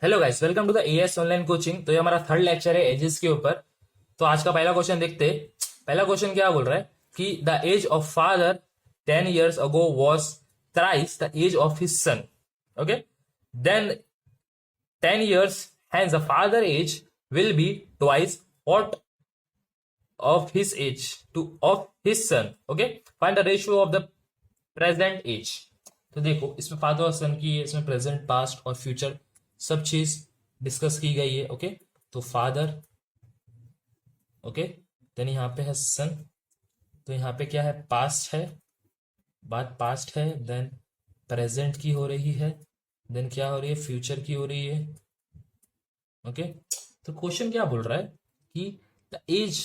Hello guys, welcome to the AS online coaching. तो ये हमारा थर्ड लेक्चर है एजेस के ऊपर। तो आज का पहला क्वेश्चन देखते हैं। पहला क्वेश्चन क्या बोल रहा है कि the age of father 10 years ago was thrice the age of his son. Okay, then 10 years hence the father age will be twice what of his age to of his son. Okay, find the ratio of the present age. तो देखो, इसमें father और सन की, इसमें present, past और future सब चीज discuss की गई है। ओके, तो फादर, ओके, देन यहाँ पे है सन। तो यहाँ पे क्या है, पास्ट है, बात पास्ट है, देन प्रेजेंट की हो रही है, देन क्या हो रही है, फ्यूचर की हो रही है। ओके, तो क्वेश्चन क्या बोल रहा है कि द एज,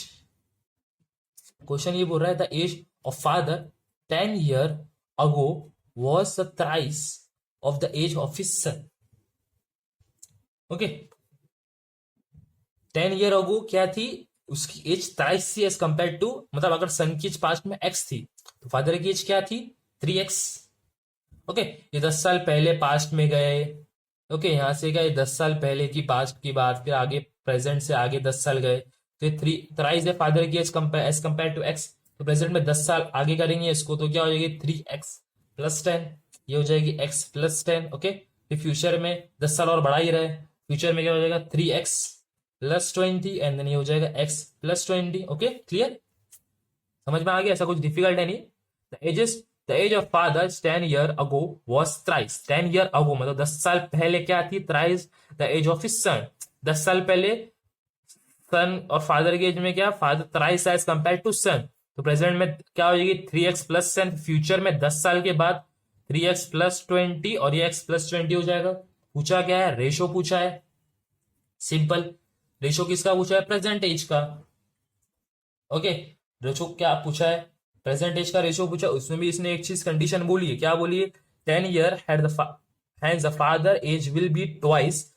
क्वेश्चन ये बोल रहा है the age of father 10 year ago was the thrice of the age of his son. Okay, 10 year ago क्या थी, उसकी एज थ्राइस थी एज कंपेयर टू, मतलब अगर सन की एज पास्ट में एक्स थी तो फादर की एज क्या थी, 3x। ओके, ये 10 साल पहले पास्ट में गए। ओके, यहां से गए 10 साल पहले की पास्ट की बात, फिर आगे प्रेजेंट से आगे 10 साल गए, फिर थ्री थ्राइस है फादर की एज कंपेयर टू एक्स। तो प्रेजेंट में 10 साल आगे करेंगे इसको, तो क्या हो जाएगी 3x+10, ये हो जाएगी x+10। ओके, फिर फ्यूचर में 10 साल और बढ़ा ही रहे, फ्यूचर में क्या हो जाएगा 3x+20 एंड देन ये हो जाएगा x+20। ओके, क्लियर, समझ में आ गया, ऐसा कुछ डिफिकल्ट है नहीं। The age of father 10 year ago was thrice. 10 year ago मतलब 10 साल पहले क्या थी, thrice the age of his son. 10 साल पहले सन और फादर के एज में क्या, father thrice age compare to son. तो प्रेजेंट में क्या हो जाएगी 3x+10, फ्यूचर में 10 साल के बाद 3x+20 और ये x+20 हो जाएगा। पूछा क्या है, रेशो पूछा है, सिंपल। रेशो किसका पूछा है, प्रेजेंट एज का। ओके, रेशो क्या पूछा है, प्रेजेंट एज का रेशो पूछा। उसमें भी इसने एक चीज कंडीशन बोली है, क्या बोली है, 10 year hence the father age will be twice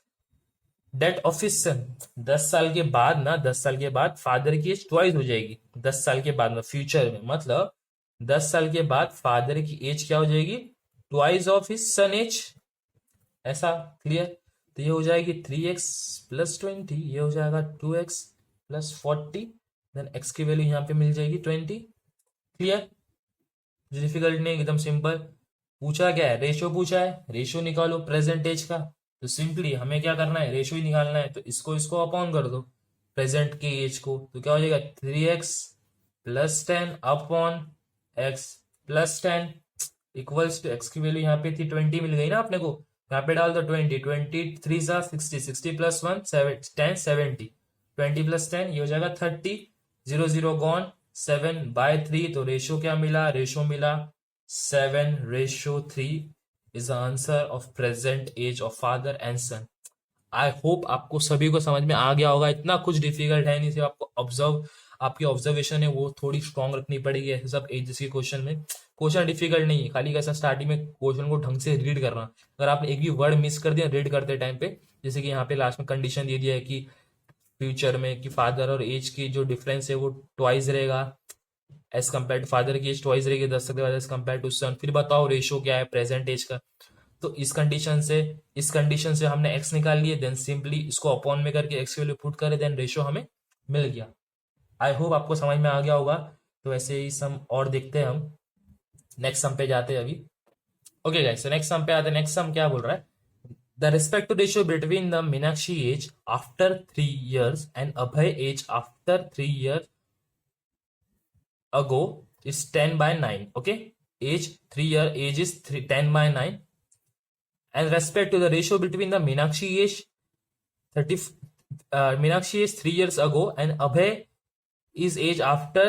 that of his son. 10 साल के बाद ना, 10 साल के बाद फादर की एज ट्वाइस हो जाएगी। 10 साल के बाद में, फ्यूचर में, मतलब 10 साल के बाद फादर की एज क्या हो जाएगी, twice of his son age. ऐसा, क्लियर। तो ये हो जाएगी 3x+20, ये हो जाएगा 2x+40, देन x की वैल्यू यहाँ पे मिल जाएगी 20। क्लियर, डिफिकल्ट नहीं, एकदम सिंपल। पूछा क्या है, रेशो पूछा है, रेशो निकालो प्रेजेंट एज का। तो सिंपली हमें क्या करना है, रेशो ही निकालना है, तो इसको अपॉन कर दो प्रेजेंट के एज को। तो क्या हो जाएगा 3x+10 upon x+10 equals to x की वैल्यू यहाँ पे थी 20 मिल गई ना अपने को, यहाँ पे डाल दो 20, 20 3 60, 60+1 10 70, 20+10 ये हो जाएगा 30, 0 0 गॉन, 7/3। तो रेशो क्या मिला, रेशो मिला 7:3 is the answer of present age of father and son. I hope आपको सभी को समझ में आ गया होगा, इतना कुछ डिफिकल्ट है नहीं, सिर्फ आपको ऑब्जर्व, आपकी ऑब्जर्वेशन है वो थोड़ी स्ट्रांग रखनी पड़ेगी ऐसे सब एजेस के क्वेश्चन में। क्वेश्चन डिफिकल्ट नहीं है, खाली कैसा स्टार्टिंग में क्वेश्चन को ढंग से रीड करना। अगर आपने एक भी वर्ड मिस कर दिया रीड करते टाइम पे, जैसे कि यहाँ पे लास्ट में कंडीशन दे दिया है कि फ्यूचर में कि फादर और एज की जो डिफरेंस है वो ट्वाइस रहेगा एज कम्पेयर टू, फादर की एज ट्वाइस रहेगी 10 साल के बाद एज कम्पेयर टू सन। फिर बताओ रेशो क्या है प्रेजेंट एज का। तो इस कंडीशन से हमने x निकाल लिए, देन सिंपली इसको अपॉन में करके x की वैल्यू पुट करें, देन रेशो हमें मिल गया। आई होप आपको समझ में आ गया होगा। तो ऐसे ही सम और देखते हैं हम, नेक्स्ट सम पे जाते हैं अभी। ओके गाइस, तो नेक्स्ट सम पे आते हैं। नेक्स्ट सम क्या बोल रहा है, the respective ratio between the Meenakshi age after 3 years and Abhay age after 3 years ago is 10/9. Okay, age 3 year age is 10/9, and respect to the ratio between the Meenakshi age 30 Meenakshi is 3 years ago and Abhay is age after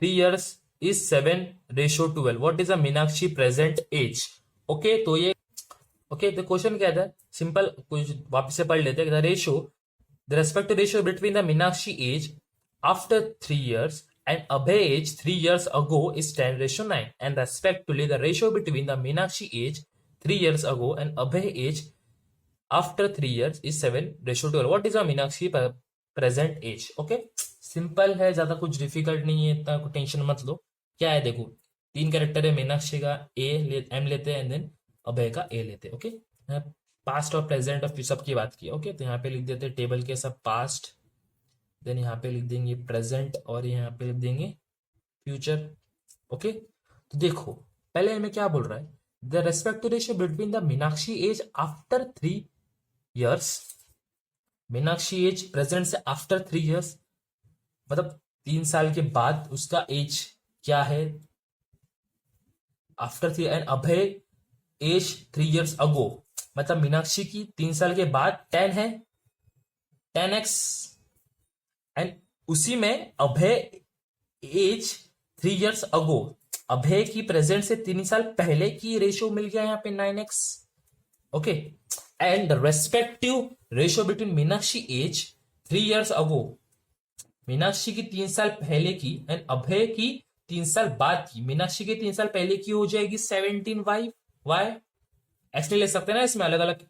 3 years is 7:12. What is the Meenakshi present age? Okay, तो ये okay, तो question क्या था, simple, कुछ वापस से पढ़ लेते हैं। The ratio, the respective ratio between the Meenakshi age after 3 years and Abhay age 3 years ago is 10:9, and respectively the ratio between the Meenakshi age 3 years ago and Abhay age after 3 years is 7:12. What is the Meenakshi present age? Okay, simple है, ज्यादा कुछ difficult नहीं है, इतना tension मत लो। क्या है देखो, 3 कैरेक्टर है मीनाक्षी का, एम लेते हैं एंड देन अभय का ए लेते हैं। ओके, पास्ट और प्रेजेंट और सब की बात की। ओके, तो यहाँ पे लिख देते टेबल के सब पास्ट, देन यहाँ पे लिख देंगे प्रेजेंट और यहाँ पे लिख देंगे फ्यूचर। ओके, तो देखो पहले हमें क्या बोल रहा है, the respective ratio between the Meenakshi age after 3 years, Meenakshi age present से आफ्टर 3 years, मतलब 3 साल के बाद उसका एज क्या है after 3, and Abhay age 3 years ago, मतलब मीनाक्षी की 3 साल के बाद 10 है, 10x, एंड उसी में अभय एज 3 years अगो, अभय की प्रेजेंट से 3 साल पहले की रेशियो मिल गया यहाँ पे 9x। Okay, and respective ratio between Meenakshi age 3 years ago, Meenakshi की 3 साल पहले की एंड अभय की 3 साल बाद की, मीनाक्षी की 3 साल पहले की हो जाएगी 17y, वाई एक्स ले सकते हैं ना इसमें अलग अलग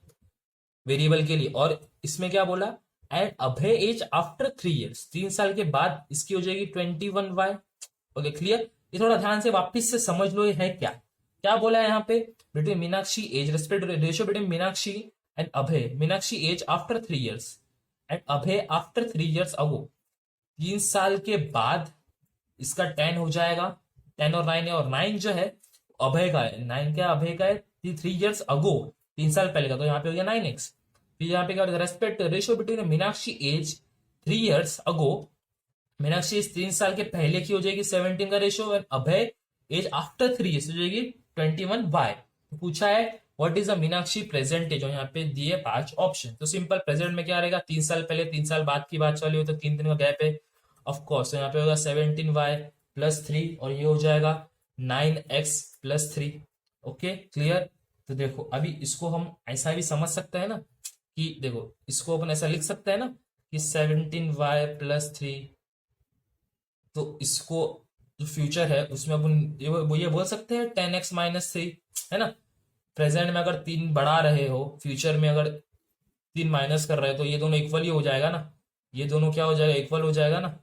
वेरिएबल के लिए, और इसमें क्या बोला, and Abhay age after 3 years, 3 साल के बाद इसकी हो जाएगी 21y। ओके क्लियर, ये थोड़ा ध्यान से वापिस से समझ लो, ये है क्या क्या बोला है यहाँ पे, between Meenakshi age respect ratio between Meenakshi and Abhay, Meenakshi age after 3 years and Abhay after 3 years ago, 3 साल के बाद इसका 10 हो जाएगा, 10 और 9 है, और 9 जो है अभय का है, 9 क्या अभय का है, 3 years अगो, 3 साल पहले का, तो यहाँ पे हो गया 9x। फिर यहाँ पे क्या respect ratio between Meenakshi age 3 years ago, Meenakshi age 3 साल के पहले की हो जाएगी 17 का ratio, and Abhay age after 3 years हो जाएगी 21y। तो पूछा है what is the Meenakshi present age, और यहाँ पे दिए 5 ऑप्शन। तो सिंपल प्रेजेंट में क्या रहेगा, 3 साल पहले 3 साल बाद की बात चली हो तो 3 दिन का गैप है ऑफकोर्स, तो यहाँ पे होगा 17y+3 और ये हो जाएगा 9x+3। ओके क्लियर, तो देखो अभी इसको हम ऐसा भी समझ सकते हैं ना कि देखो इसको अपन ऐसा लिख सकते हैं ना कि 17y+3, तो इसको जो फ्यूचर है उसमें अपन ये बोल सकते हैं 10x-3, है ना। प्रेजेंट में अगर 3 बढ़ा रहे हो, फ्यूचर में अगर 3 माइनस कर रहे हो, तो ये दोनों इक्वल ही हो जाएगा ना, ये दोनों क्या हो जाएगा, इक्वल हो जाएगा ना।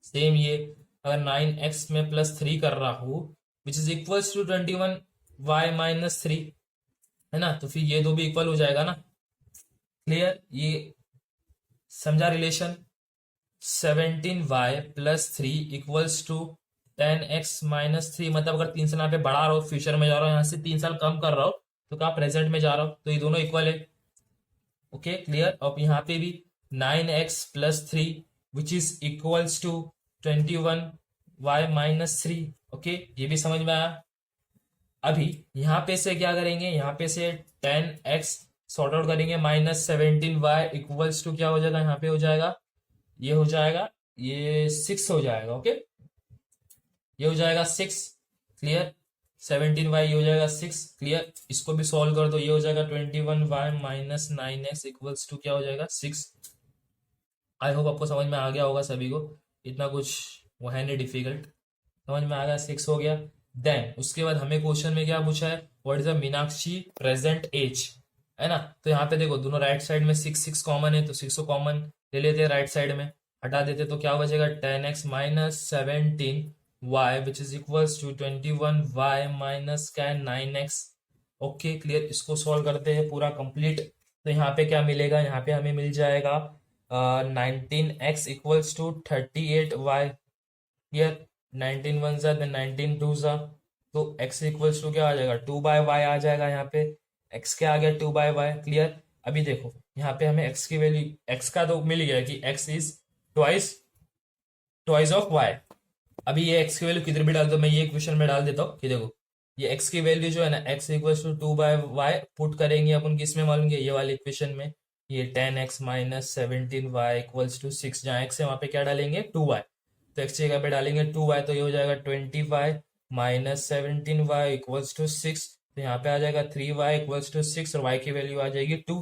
सेम ये अगर 9x में +3 कर रहा हूं विच इज इक्वल्स टू 21y-3, है ना, तो फिर ये दो भी इक्वल हो जाएगा ना। क्लियर, ये समझा relation, 17y+3 equals to 10x-3, मतलब अगर 3 साल यहाँ पे बढ़ा रहा हो, फ्यूचर में जा रहा हो, यहाँ से 3 साल कम कर रहा हो तो कहा प्रेजेंट में जा रहा हो, तो ये दोनों इक्वल है। ओके क्लियर, अब यहाँ पे भी 9x+3 which is equals to 21y-3। Okay, ये भी समझ में आया। अभी यहाँ पे से क्या करेंगे, यहाँ पे से 10x सॉर्ट आउट करेंगे, -17y इक्वल्स टू क्या हो जाएगा, यहाँ पे हो जाएगा, ये हो जाएगा, ये 6 हो जाएगा। ओके, ये हो जाएगा 6, क्लियर, 17y ये हो जाएगा 6, क्लियर। इसको भी सॉल्व कर दो, ये हो जाएगा 21y-9x इक्वल्स टू क्या हो जाएगा 6। आई होप आपको समझ में आ गया होगा सभी को, इतना कुछ वो है नहीं डिफिकल्ट, समझ में आ गया, 6 हो गया। देन उसके बाद हमें क्वेश्चन में क्या पूछा है, what is the Meenakshi present age, है ना। तो यहाँ पे देखो दोनों राइट साइड में 6 कॉमन है, तो 6 को कॉमन ले लेते हैं, राइट साइड में हटा देते तो क्या बचेगा 10x-17y which is equals to 21y-9x। Okay clear, इसको सॉल्व करते हैं पूरा कंप्लीट, तो यहाँ पे क्या मिलेगा, यहाँ पे हमें मिल जाएगा 19x equals to 38y, clear, 19 1 सा, देन 19 2 सा, तो x इक्वल्स टू क्या आ जाएगा 2/y आ जाएगा, यहाँ पे x क्या आ गया 2/y, क्लियर। अभी देखो यहाँ पे हमें x की वैल्यू, x का तो मिल गया कि x is twice of y। अभी ये x की वैल्यू किधर भी डाल दो, मैं ये इक्वेशन में डाल देता हूँ कि देखो ये x की वैल्यू जो है ना, x equals to 2/y put करेंगे अपन किसमें मालूम, ये वाले इक्वेशन में, ये 10x-17y इक्वल्स टू 6, जहाँ x है वहां पे क्या डालेंगे 2y, तो x की जगह पे डालेंगे 2y, तो ये हो जाएगा 20y-17y इक्वल्स टू 6, तो यहाँ पे आ जाएगा 3y इक्वल्स टू 6 और y की वैल्यू आ जाएगी 2,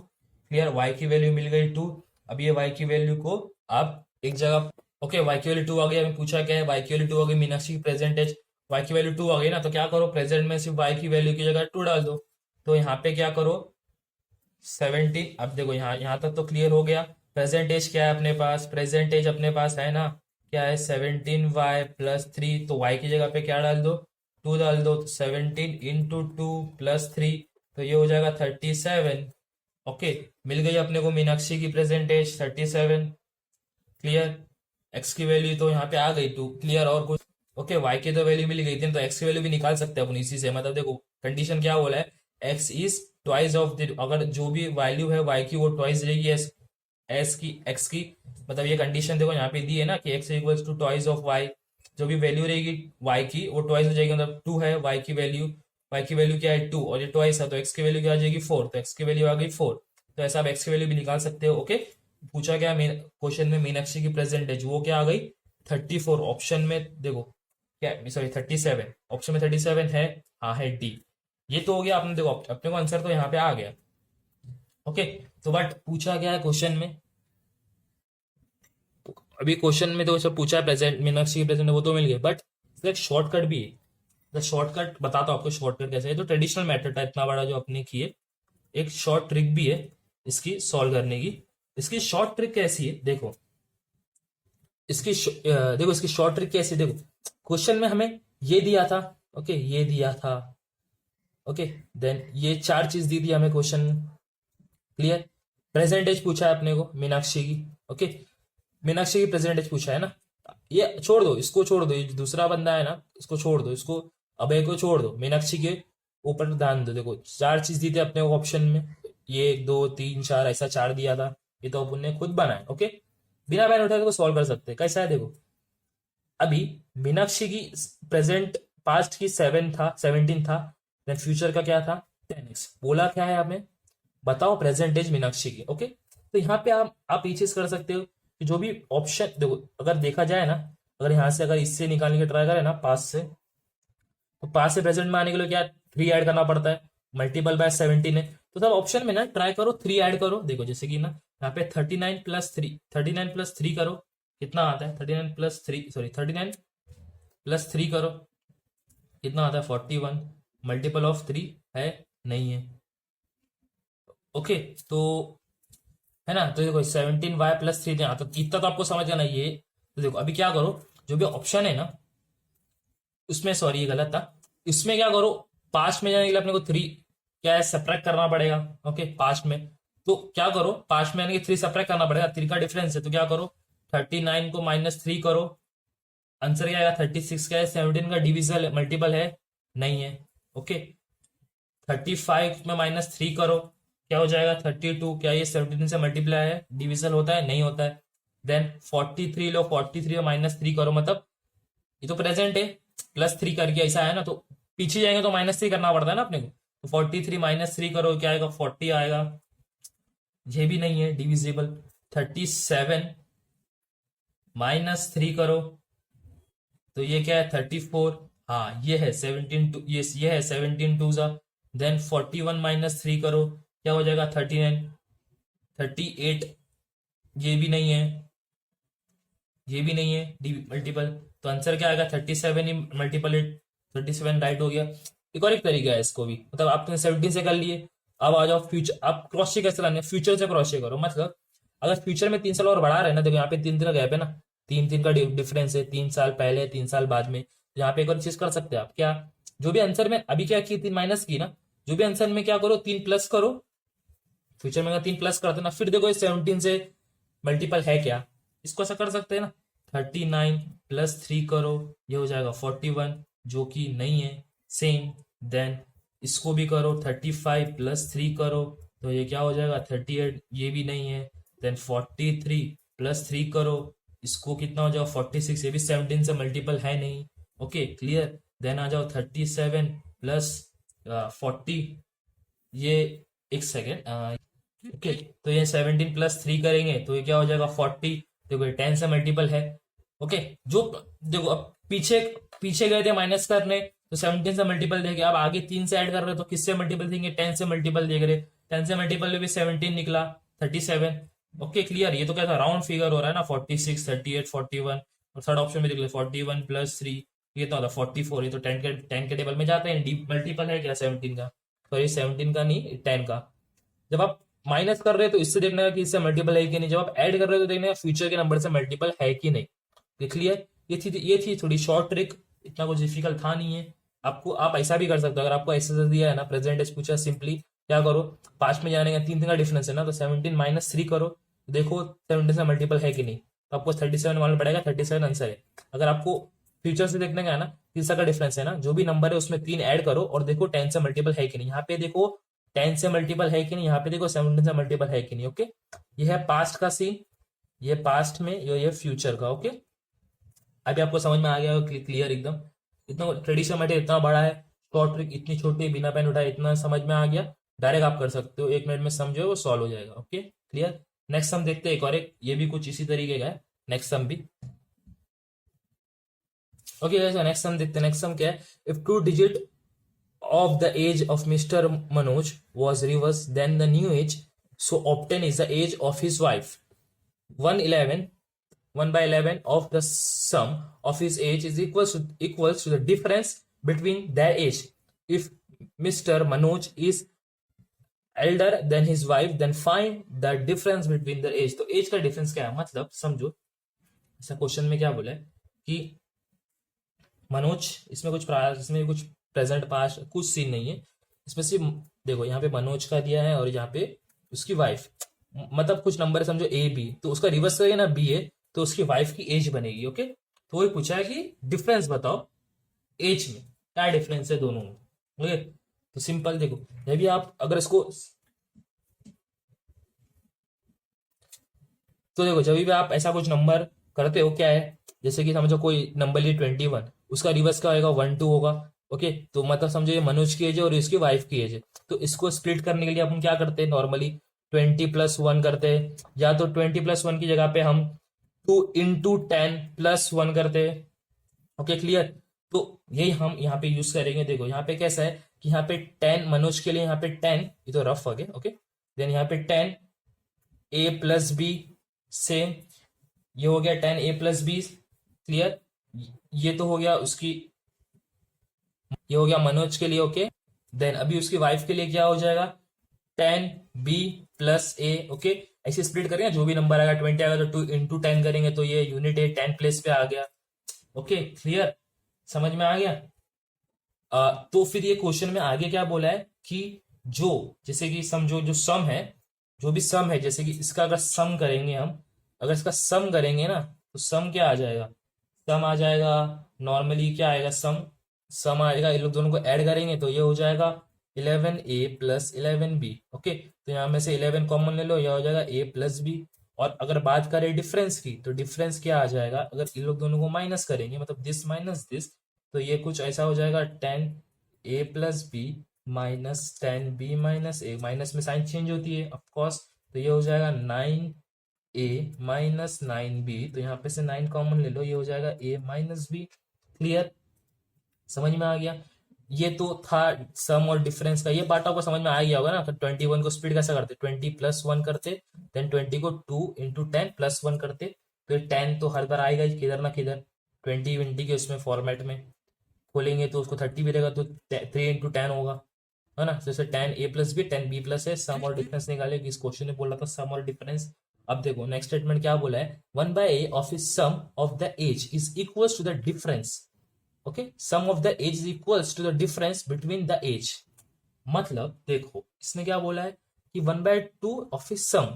क्लियर, y की वैल्यू मिल गई 2। अब ये y की वैल्यू को आप एक जगह, ओके y की वैल्यू 2 आ गई, हमें पूछा क्या है, y की वैल्यू 2 आ गई, मीनाक्षी की प्रेजेंट एज, y की वैल्यू 2 आ गई ना, तो क्या करो प्रेजेंट में सिर्फ y की वैल्यू की जगह 2 डाल दो, तो यहाँ पे क्या करो 17, अब देखो यहाँ तक तो क्लियर हो गया। प्रेजेंट एज क्या है अपने पास, प्रेजेंट एज अपने पास है ना, क्या है 17y+3, तो y की जगह पे क्या डाल दो 2 डाल दो, तो 17 × 2 + 3, तो ये हो जाएगा 37, ओके, मिल गई अपने को मीनाक्षी की प्रेजेंट एज 37। क्लियर, एक्स की वैल्यू तो यहाँ पे आ गई 2। क्लियर, और कुछ? ओके, वाई की तो वैल्यू मिल गई थी, तो एक्स की वैल्यू भी निकाल सकते हैं अपन इसी से। मतलब देखो कंडीशन क्या बोला है, x is twice of the, अगर जो भी वैल्यू है वाई की वो ट्वाइस रहेगी एस एस की एक्स की। मतलब ये कंडीशन देखो यहाँ पे दी है ना कि x equals to twice of y, जो भी वैल्यू रहेगी वाई की वो ट्वाइस हो जाएगी। मतलब 2 है वाई की वैल्यू क्या है 2, और ये ट्वाइस है तो एक्स की वैल्यू क्या आ जाएगी 4, तो एक्स की वैल्यू आ गई 4। तो ऐसा आप एक्स की वैल्यू भी निकाल सकते हो। ओके, पूछा गया क्वेश्चन में मीनाक्षी की प्रेजेंटेज, वो क्या आ गई 34। ऑप्शन में देखो क्या, सॉरी 37, ऑप्शन में 37 है, हाँ है डी। ये तो हो गया, आपने देखो अपने को आंसर तो यहाँ पे आ गया। ओके, तो बट पूछा गया है क्वेश्चन में, अभी क्वेश्चन में तो सब पूछा है प्रेजेंट मीनाक्षी की प्रेजेंट, वो तो मिल गए, बट इसका एक शॉर्टकट भी है। तो शॉर्टकट बताता हूँ आपको, शॉर्टकट कैसे है। तो ट्रेडिशनल मेथड है इतना बड़ा जो अपने किए, एक शॉर्ट ट्रिक भी है इसकी सॉल्व करने की। इसकी शॉर्ट ट्रिक कैसी है देखो, देखो इसकी शॉर्ट ट्रिक कैसी है देखो। क्वेश्चन में हमें ये दिया था, ओके ये दिया था, ओके देन ये 4 चीज दी थी हमें क्वेश्चन में। क्लियर, प्रेजेंटेज पूछा है अपने को मीनाक्षी की। ओके, मीनाक्षी की प्रेजेंटेज पूछा है ना, ये छोड़ दो, इसको छोड़ दो, ये जो दूसरा बंदा है ना इसको छोड़ दो, इसको अभय को छोड़ दो, मीनाक्षी के ऊपर ध्यान दो। देखो 4 चीज दी थी अपने को ऑप्शन में, ये 1 2 3 4 ऐसा 4 दिया था, ये तो अपन ने खुद बनाया। ओके, बिना पेन उठाए को सॉल्व कर सकते हैं। कैसा है देखो, अभी मीनाक्षी की प्रेजेंट पास्ट की 17 था, देन फ्यूचर का क्या था 10x। बोला क्या है हमें, बताओ प्रेजेंटेज मीनाक्षी की। ओके, तो यहाँ पे आप ये चीज कर सकते हो कि जो भी ऑप्शन देखो, अगर देखा जाए ना, अगर यहाँ से अगर इससे निकालने की ट्राई करें ना पास से, तो पास से प्रेजेंट में आने के लिए क्या 3 ऐड करना पड़ता है, मल्टीपल बाय 17 है। तो तब ऑप्शन में ना ट्राई करो 3 ऐड करो। देखो जैसे कि ना यहाँ पे 39 प्लस 3 करो, कितना आता है 39 प्लस 3, सॉरी 39 प्लस 3 करो, कितना आता है 41। मल्टीपल ऑफ 3 है नहीं है। ओके, तो है ना, तो देखो 17y+3 यहाँ तो इतना तो आपको समझ जाना ये। तो देखो अभी क्या करो, जो भी ऑप्शन है ना उसमें, सॉरी ये गलत था, इसमें क्या करो, पास्ट में जाने के लिए अपने को 3 क्या है सब्ट्रैक्ट करना पड़ेगा। ओके, पास्ट में तो क्या करो, पास्ट में आने के 3 सब्ट्रैक्ट करना पड़ेगा, 3 का डिफरेंस है तो क्या करो 39 को -3 करो, आंसर क्या आएगा 36 का है। 17 का डिविजल मल्टीपल है नहीं है। ओके, 35 में -3 करो, क्या हो जाएगा 32, क्या ये 17 से मल्टीप्लाई है, डिविजल होता है नहीं होता है। देन 43 लो, 43 में -3 करो, मतलब ये तो प्रेजेंट है +3 करके ऐसा है ना, तो पीछे जाएंगे तो -3 करना पड़ता है ना अपने को। तो 43 -3 करो, क्या आएगा 40 आएगा, ये भी नहीं है डिविजिबल। 37 -3 करो, तो ये क्या है 34, हाँ ये है 17 टू, ये है 17 टू ज़ा। देन 41 -3 करो, क्या हो जाएगा 39, 38, ये भी नहीं है, ये भी नहीं है मल्टीपल, तो आंसर क्या आएगा 37 ही मल्टीपल 37 राइट हो गया। एक और एक तरीका है इसको भी, मतलब आपने 17 से कर लिए, अब आ जाओ फ्यूचर, आप क्रॉस चेक कैसे लाने, फ्यूचर से क्रॉस चेक करो। मतलब अगर फ्यूचर में 3 साल और बढ़ा रहे हैं ना, देखो यहाँ पे 3 का गैप है ना, 3 का डिफरेंस है, 3 साल पहले 3 साल बाद में। तो यहाँ पे एक और चीज कर सकते हैं आप, क्या जो भी आंसर में अभी क्या की 3 माइनस की ना, जो भी आंसर में क्या करो 3 प्लस करो, फ्यूचर में अगर 3 प्लस करते ना, फिर देखो 17 से मल्टीपल है क्या, इसको ऐसा कर सकते हैं ना, 39 + 3 करो, ये हो जाएगा 41, जो कि नहीं है सेम। देन इसको भी करो 35 + 3 करो, तो ये क्या हो जाएगा 38, ये भी नहीं है। देन 43 + 3 करो, इसको कितना हो जाएगा 46, ये भी 17 से मल्टीपल है नहीं। ओके क्लियर, देन आ जाओ 37 + 40, ये एक सेकेंड, ओके तो ये 17 + 3 करेंगे तो ये क्या हो जाएगा 40, देखो ये 10 से मल्टीपल है। ओके, जो देखो अब पीछे पीछे गए थे माइनस करने, तो 17 से मल्टीपल देंगे, अब आगे 3 से ऐड कर रहे हो तो किससे मल्टीपल देंगे 10 से मल्टीपल देख रहे, 10 से मल्टीपल में भी 17 निकला 37। ओके क्लियर, ये तो क्या था राउंड फिगर हो रहा है ना, 46 38 41, और थर्ड ऑप्शन में देख लो 41 + 3, ये तो होता 44, ये तो 10 के टेबल में जाते हैं, डी मल्टीपल है क्या 17 का, सॉरी 17 का नहीं 10 का। जब आप माइनस कर रहे हो तो इससे देखना है कि इससे मल्टीपल है कि नहीं, जब आप ऐड कर रहे हो तो देखना है फ्यूचर के नंबर से मल्टीपल है कि नहीं। देख लिया, ये थी थोड़ी शॉर्ट ट्रिक, इतना कुछ डिफिकल्ट था नहीं है। आपको आप ऐसा भी कर सकते हो, अगर आपको ऐसा दिया है ना प्रेजेंटेज पूछा सिंपली, क्या करो, पास्ट में जाने का 3 का डिफरेंस है ना, तो 17 माइनस 3 करो, देखो 17 से मल्टीपल है कि नहीं, तो आपको 37 मालूम पड़ेगा, 37 आंसर है। अगर आपको फ्यूचर से देखने का है ना, तीसरा का डिफरेंस है ना, जो भी नंबर है उसमें 3 ऐड करो और देखो 10 से मल्टीपल है कि नहीं, यहाँ पे देखो 10 से मल्टीपल है कि नहीं, यहाँ पे देखो 17 से मल्टीपल है कि नहीं। ओके, ये है पास्ट का सीन, ये पास्ट में, ये फ्यूचर का। ओके, अभी आपको समझ में आ गया होगा, क्लियर एकदम। इतना ट्रेडिशनल मैटर इतना बड़ा है, शॉर्ट ट्रिक इतनी छोटी, बिना पेन उठाए इतना समझ में आ गया, डायरेक्ट आप कर सकते हो, 1 मिनट में समझो वो सॉल्व हो जाएगा। Okay, clear. नेक्स्ट सम देखते हैं एक और, एक ये भी कुछ इसी तरीके का है, नेक्स्ट सम भी। ओके, नेक्स्ट सम देखते हैं। नेक्स्ट सम क्या है, if 2 digit of the age of Mr. Manoj was reversed, then the new age so obtained is the age of his wife. 111 1/11 of the sum of his age is equals to the difference between their age. If Mr. Manoj is elder than his wife, then find the difference between their age. तो as का difference क्या है, मतलब समझो, ऐसा question में क्या बोला है कि मनोज, इसमें कुछ प्रेजेंट पास्ट कुछ सीन नहीं है, इसमें सिर्फ देखो यहाँ पे मनोज का दिया है और यहाँ पे उसकी वाइफ, मतलब कुछ नंबर है समझो ए बी, तो उसका रिवर्स करेगा ना बी है, तो उसकी वाइफ की एज बनेगी। ओके, तो वही पूछा है कि डिफरेंस बताओ एज में, क्या डिफरेंस है दोनों में। ओके, तो सिंपल देखो, ये भी आप अगर इसको, तो देखो जब भी आप ऐसा कुछ नंबर करते हो, क्या है, जैसे कि समझो कोई नंबर लिए 21, उसका रिवर्स क्या होगा 1 2 होगा। ओके, तो मतलब समझो ये मनोज की एज है और इसकी वाइफ की एज है, तो इसको स्प्लिट करने के लिए अपन क्या करते हैं, नॉर्मली 20+1 करते हैं, या तो 20+1 की जगह पे हम 2 × 10+1 करते हैं। Okay, clear. तो यही हम यहाँ पे यूज करेंगे। देखो यहाँ पे कैसा है कि यहाँ पे 10 मनोज के लिए, यहाँ पे 10, ये तो रफ हो गया। ओके, देन यहाँ पे 10 A+B सेम, ये हो गया 10A+B, क्लियर। ये तो हो गया उसकी, ये हो गया मनोज के लिए। ओके, देन अभी उसकी वाइफ के लिए क्या हो जाएगा 10B+A। ओके, ऐसे स्प्लिट करेंगे, जो भी नंबर आएगा 20 आएगा तो 2 × 10 करेंगे, तो ये यूनिट है 10 प्लेस पे आ गया। ओके, क्लियर, समझ में आ गया। तो फिर ये क्वेश्चन में आगे क्या बोला है कि जो, जैसे कि समझो जो सम है, जो भी सम है, जैसे कि इसका अगर सम करेंगे हम, अगर इसका सम करेंगे ना, तो सम क्या आ जाएगा, सम आ जाएगा नॉर्मली क्या आएगा, सम सम आएगा, इन लोग दोनों को ऐड करेंगे तो ये हो जाएगा 11A+11B। ओके, तो यहाँ में से 11 कॉमन ले लो, यह हो जाएगा A+B। और अगर बात करें डिफरेंस की, तो डिफरेंस क्या आ जाएगा, अगर इन लोग दोनों को माइनस करेंगे, मतलब दिस माइनस दिस, तो ये कुछ ऐसा हो जाएगा 10A+B -10B-A, माइनस में साइन चेंज होती है ऑफकोर्स, तो ये हो जाएगा 9A-9B, तो यहाँ पे से 9 कॉमन ले लो, ये हो जाएगा A-B। क्लियर, समझ में आ गया। ये तो था सम और डिफरेंस का, ये पार्ट आपको समझ में आ गया होगा ना। तो 21 को स्प्लिट कैसे करते, 20+1 करते, देन 20 को 2 × 10+1 करते, तो ये 10 तो हर बार आएगा ही, किधर ना किधर 20 के उसमें फॉर्मेट में खोलेंगे तो उसको 30 भी रहेगा, तो 3 × 10 होगा, है ना। जैसे 10A+B 10B+ है, सम और डिफरेंस निकाले, इस क्वेश्चन ने बोला था सम और डिफरेंस। अब देखो नेक्स्ट स्टेटमेंट क्या बोला है, 1/A of is sum of the age is equal to the difference. Okay, sum of the age is equals to the difference between the age. मतलब देखो इसने क्या बोला है कि 1/2 ऑफ इज सम,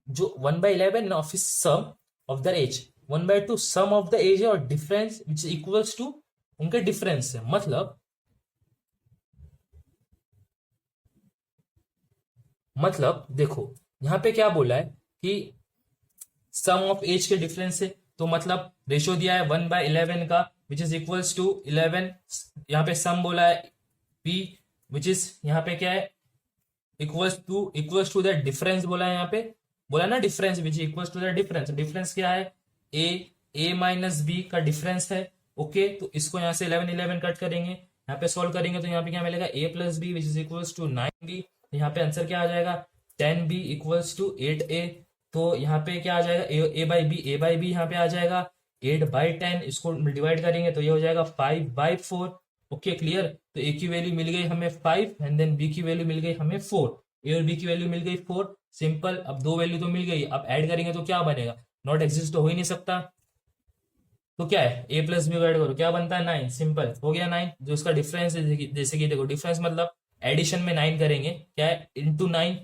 जो 1/11 of is sum of the age, 1/2 sum of the age है, और difference which is equals to उनके डिफरेंस है। मतलब देखो यहां पे क्या बोला है कि सम ऑफ एज के डिफरेंस है, तो मतलब रेशियो दिया है 1/11 का विच इज इक्वल्स टू 11, यहाँ पे सम बोला है p विच इज यहाँ पे क्या है इक्वल्स टू द डिफरेंस बोला है, यहाँ पे बोला ना difference which is equals to the difference. Difference क्या है a-b का डिफरेंस है। ओके, तो इसको यहाँ से 11 कट करेंगे, यहाँ पे सॉल्व करेंगे तो यहाँ पे क्या मिलेगा a+b which is equals to 9b। यहाँ पे आंसर क्या आ जाएगा 10b इक्वल्स टू 8a। तो यहाँ पे क्या आ जाएगा a/b यहाँ पे आ जाएगा 8/10, इसको डिवाइड करेंगे तो ये हो जाएगा 5/4। Okay, clear. तो a की वैल्यू मिल गई हमें 5 एंड देन b की वैल्यू मिल गई हमें 4, a और b की वैल्यू मिल गई 4। सिंपल, अब दो वैल्यू तो मिल गई, अब ऐड करेंगे तो क्या बनेगा, नॉट एग्जिस्ट तो हो ही नहीं सकता, तो क्या है a+b ऐड करो, क्या बनता है 9, सिंपल हो गया 9। जो इसका डिफरेंस है, जैसे कि देखो डिफरेंस मतलब एडिशन में 9 करेंगे, क्या है, इंटू 9,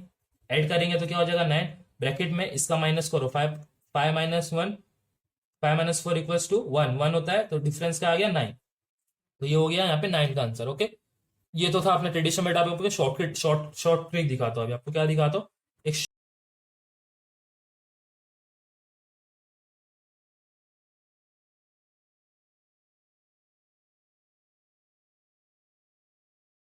ऐड करेंगे तो क्या हो जाएगा 9, ब्रैकेट में इसका माइनस करो, 5, 5 माइनस 1, 5 माइनस 4 इक्वल्स टू 1, 1 होता है तो डिफरेंस क्या आ गया 9। तो ये हो गया यहाँ पे 9 का आंसर। ओके, ये तो था अपने ट्रेडिशन, बेटा आपको शॉर्ट शॉर्ट ट्रिक दिखाता हूँ अभी आपको, क्या दिखाता हूँ,